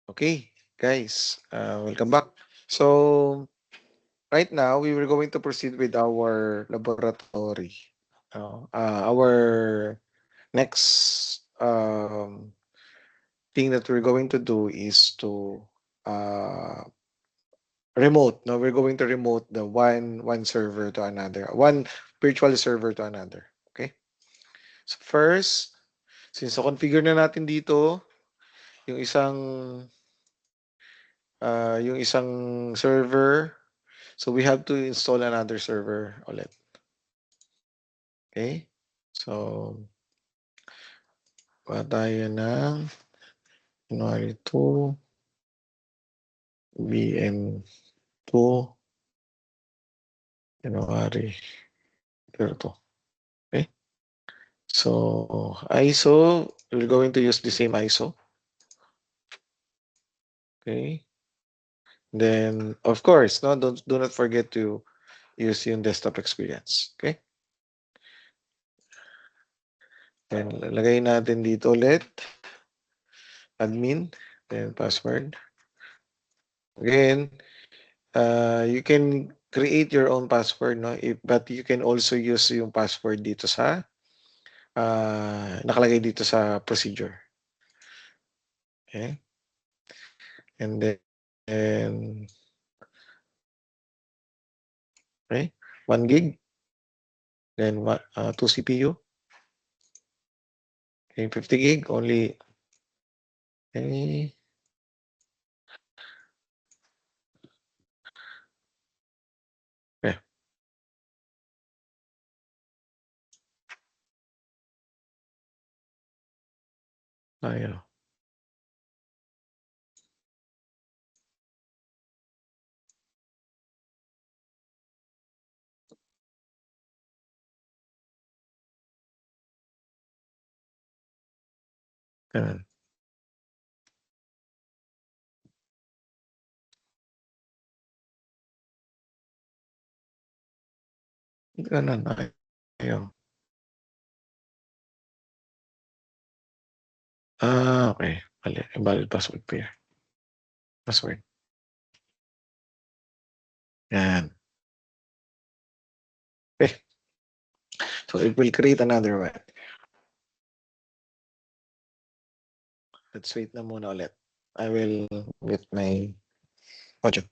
Okay, guys, welcome back. So, right now, we were going to proceed with our laboratory. Our next thing that we're going to do is to uh, remote. No, we're going to remote the one server to another, one virtual server to another. Okay. So first, since na-configure na natin dito yung isang server. So we have to install another server ulit. Okay? So, kuha tayo ng January 2, BN2, January 2. Okay? So, ISO, we're going to use the same ISO. Okay? Then, of course, no, do not forget to use yung desktop experience. Okay? Then, lagay natin dito ulit, admin, then password. Again, you can create your own password, no? But you can also use yung password dito sa nakalagay dito sa procedure. Okay? And then okay, 1 gig, then 2 CPU, okay, 50 gig only. Okay. Okay. Tayo. Ganun. Ganun. Ayaw. Okay. Mali. Invalid password pair. Password. Yan. Okay. So it will create another one. Let's wait na muna ulit. I will get my audio.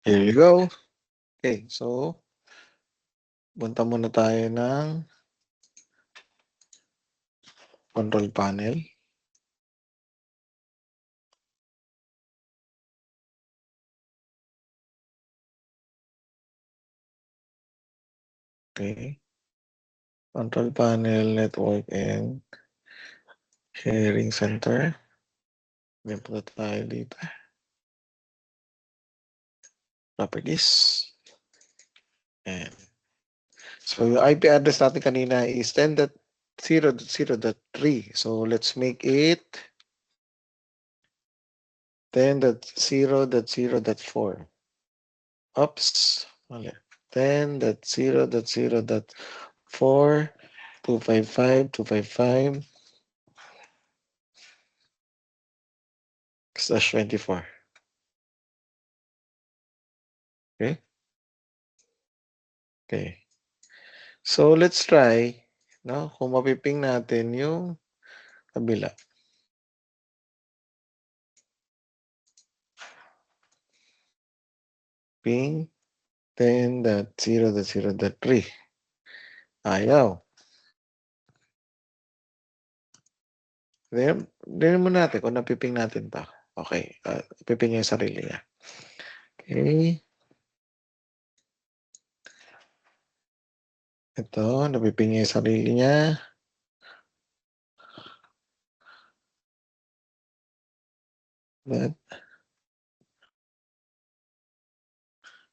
Here you go. Okay, so punta muna tayo ng control panel. Okay. Control panel, network, and sharing center. May punta tayo dito. Properties. And so yung IP address natin kanina is 10.0.0.3. So let's make it 10.0.0.4. Oops. Mali. 10.0.0.4 255 slash 24. Okay. Okay. So let's try, no? Kung mapiping natin yung kabila. Ping 10.0.0.3. Ayaw. Then mo natin kung napiping natin to. Okay. Piping niya yung sarili niya. Okay. Ito, napiping niya yung sarili niya. But,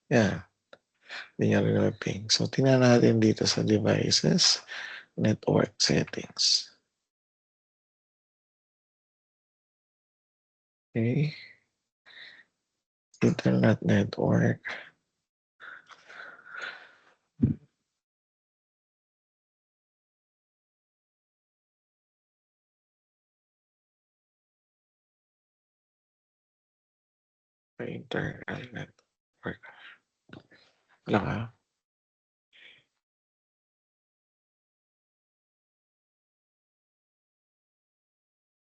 yeah. Hindi niya rin napiping. So, tingnan natin dito sa devices, network settings. Okay. Internet network. Internet network. Wala ka.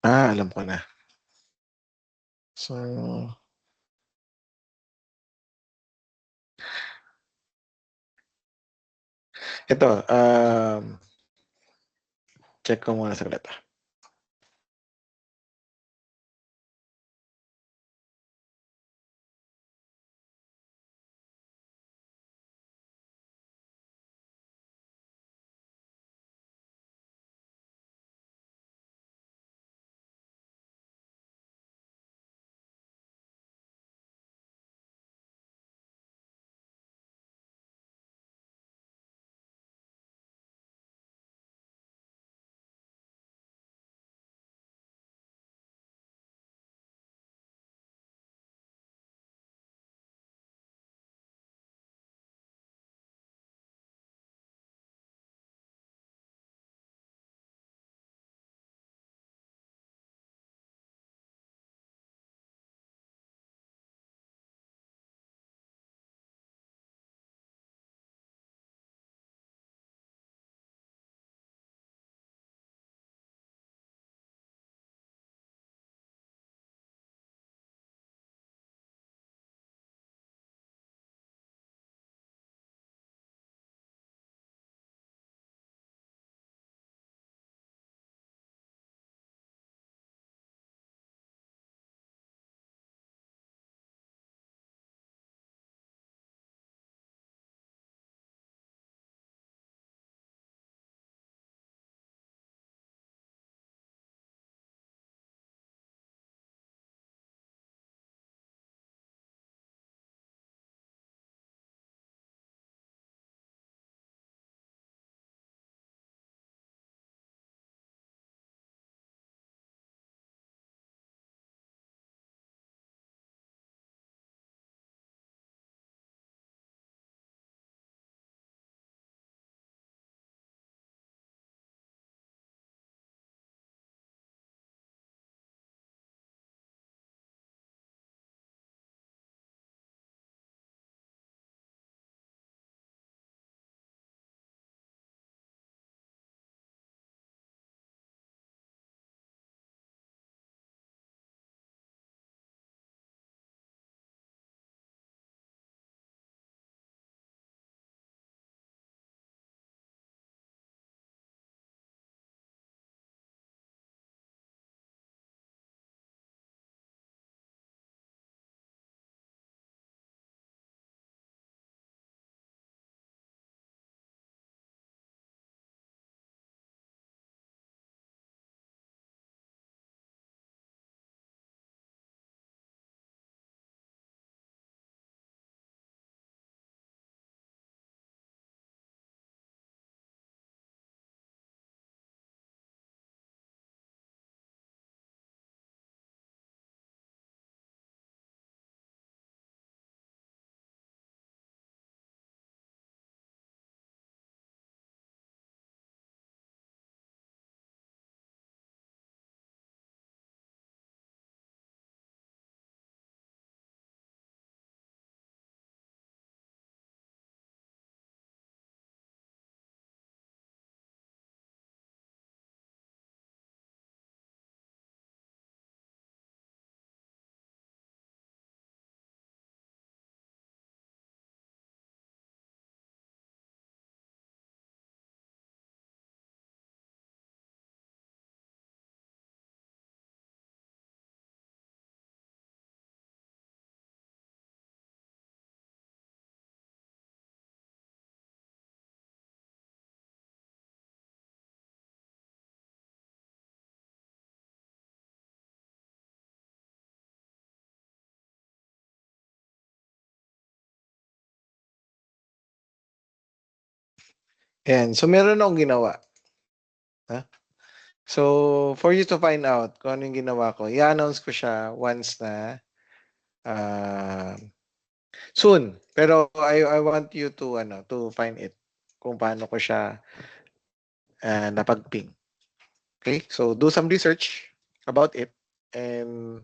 Alam ko na. So, ito, check ko muna saglit. Ayan, so meron akong ginawa. Ha? So, for you to find out kung ano yung ginawa ko, i-announce ko siya once na ah, soon. Pero I want you to ano to find it kung paano ko siya napag-ping. Okay? So, do some research about it and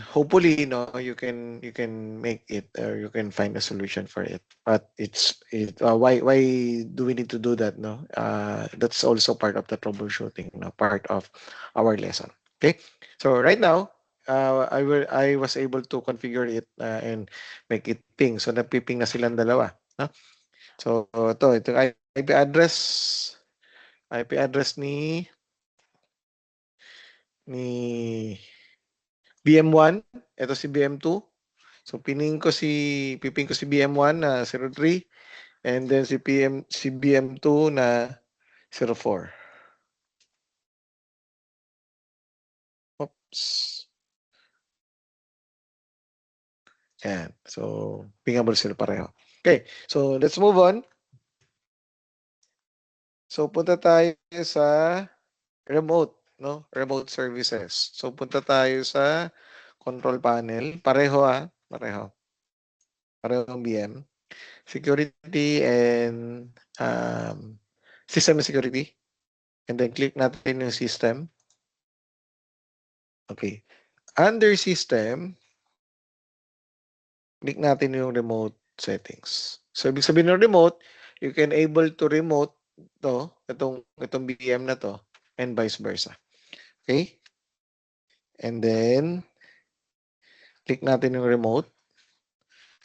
hopefully you can make it or you can find a solution for it, but why do we need to do that, no? That's also part of the troubleshooting, no? Part of our lesson. Okay, so right now I was able to configure it and make it ping, so napiping na silang dalawa, no? So ito IP address ni BM1, ito si BM2. So piping ko si BM1 na 03 and then si BM2 na 04. Oops. Yan. So pingable sila pareho. Okay. So let's move on. So punta tayo sa remote, no? Remote services. So punta tayo sa control panel. Pareho pareho. Pareho ang BM. Security and system security. And then click natin yung system. Okay. Under system, click natin yung remote settings. So, ibig sabihin ng remote, you can able to remote itong BM na to, and vice versa. Okay? And then, click natin yung remote.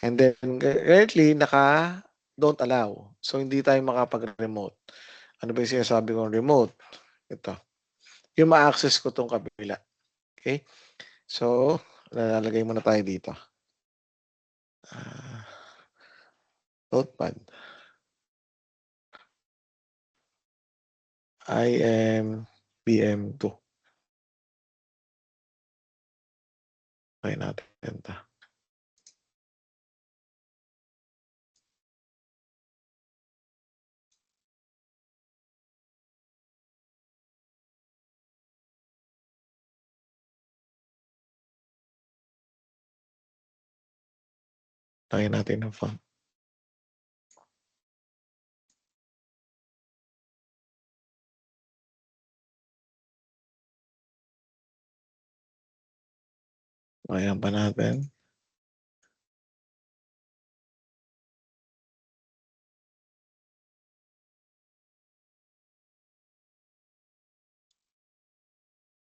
And then, currently, don't allow. So, hindi tayo makapag-remote. Ano ba yung sinasabi kong remote? Ito. Yung ma-access ko tong kabila. Okay? So, lalagay muna tayo dito. Uh, Notepad. I am BM2. Try natin ito. Try natin ng font. Ayan pa natin.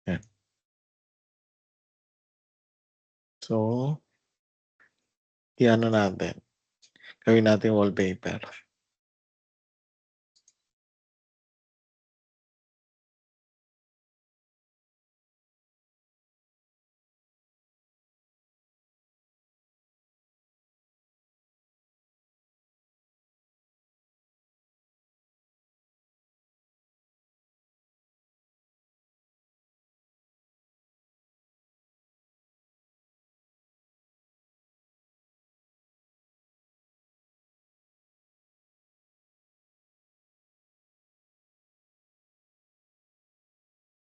Ayan. So, i-ano natin. Gawin natin wallpaper.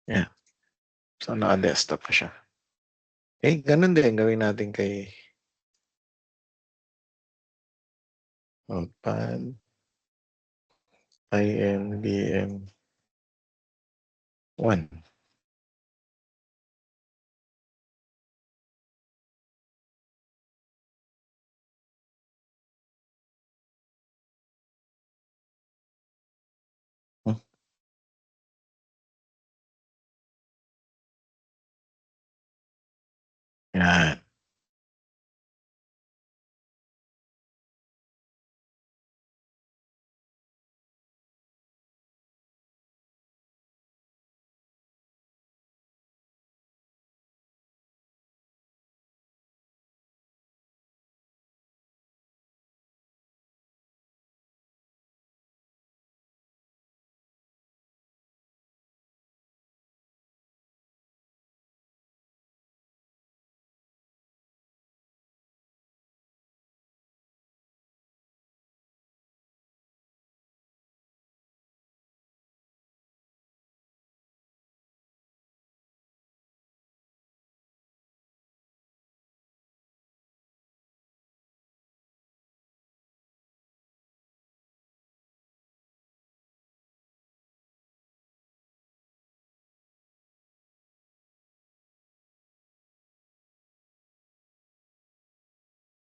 Ayan. So, naka-desktop pa siya. Okay, ganun din gawin natin kay Notepad. INBM1. Hmm. Yan.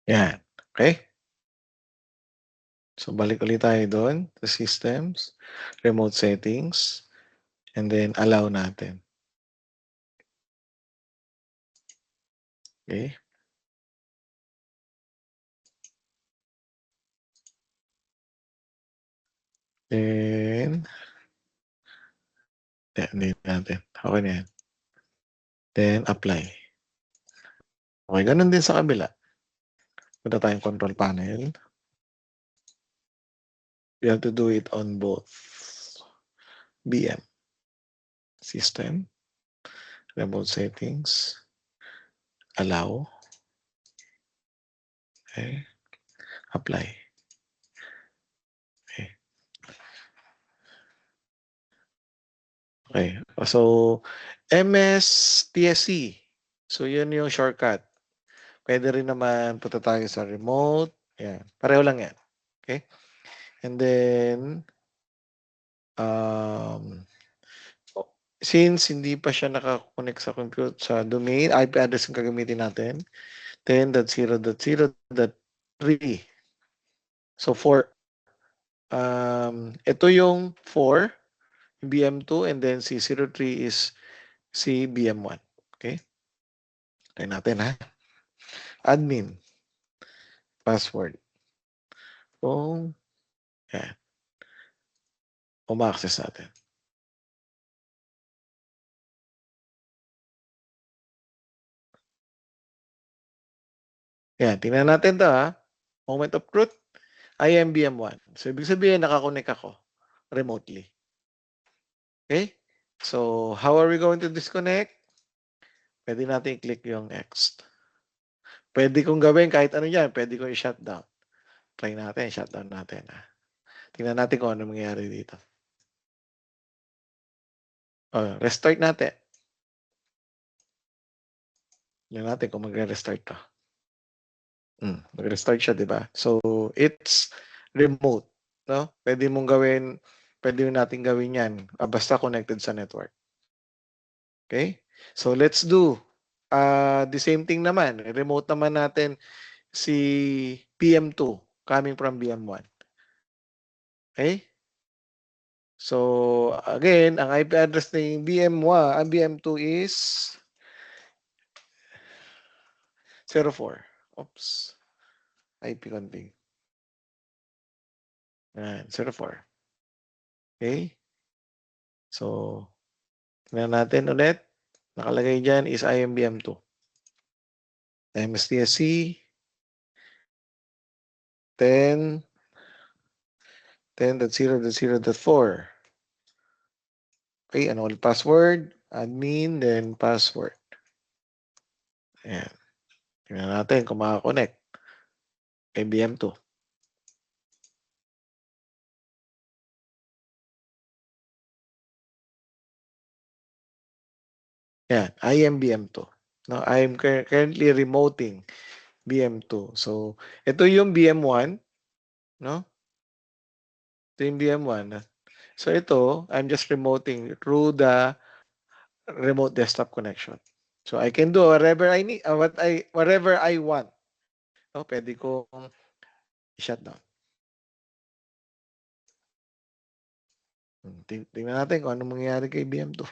Yan. Okay? So, balik ulit tayo doon sa systems, remote settings, and then allow natin. Okay? Then, hindi natin. Okay na yan. Then, apply. Okay, ganun din sa kabila. Punta tayong control panel. We have to do it on both BM, system, remote settings, allow, okay, apply. Okay. Okay. So, MS-TSC. So, yun yung shortcut. Pwede rin naman punta tayo sa remote. Yan. Pareho lang yan. Okay? And then, since hindi pa siya nakakonect sa compute sa domain, IP address yung gagamitin natin. 10.0.0.3. So, ito yung 4, BM2, and then si 03 is si BM1. Okay? Try natin ha. Admin. Password. Kung, yan. Ma-access natin. Yan, tingnan natin to ha. Moment of truth, IMBM1. So, ibig sabihin, nakakonect ako remotely. Okay? So, how are we going to disconnect? Pwede natin i-click yung next. Pwede kong gawin kahit ano yan. Pwede kong i-shutdown. Try natin, shutdown natin. Ha? Tingnan natin kung ano mangyayari dito. Restart natin. Tingnan natin kung magre-restart to. Mag-restart siya, di ba? So, it's remote. No? Pwede mong gawin, pwede natin gawin yan. Basta connected sa network. Okay? So, let's do the same thing naman. Remote naman natin si PM2 coming from BM1. Okay? So, again, ang IP address ng BM1, ang BM2 is 04. Oops. IP config. 04. Okay? So, tingnan natin ulit. Nakalagay dyan is IMBM2. MSTSC 10 10.0.0.4. Okay, ano ulit password? Admin, then password. Ayan. Tingnan natin kung makakonect. IMBM2. Yan, IMBM2. No, I am currently remoting BM2. So, ito yung BM1, no? Ito yung BM1. So, ito, I'm just remoting through the remote desktop connection. So, I can do whatever I need, whatever I want. No, pwede kong i-shutdown. Tingnan natin kung ano mangyayari kay BM2.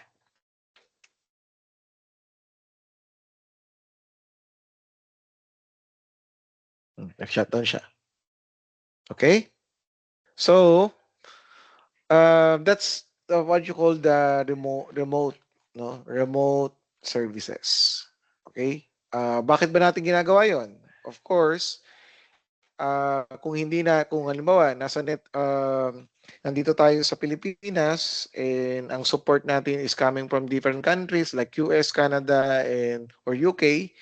Nag-shutdown siya. Okay? So, that's what you call the remote services. Okay? Bakit ba natin ginagawa yon? Of course, kung halimbawa, nandito tayo sa Pilipinas and ang support natin is coming from different countries like US, Canada, or UK,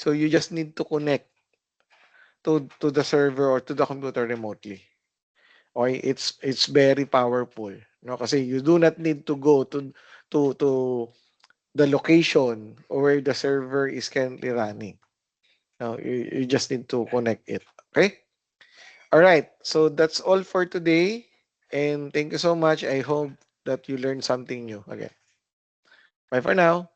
so you just need to connect to the server or to the computer remotely. Okay, it's very powerful, no? Kasi you do not need to go to the location where the server is currently running. No, you just need to connect it. Okay? All right. So that's all for today. And thank you so much. I hope that you learned something new again. Bye for now.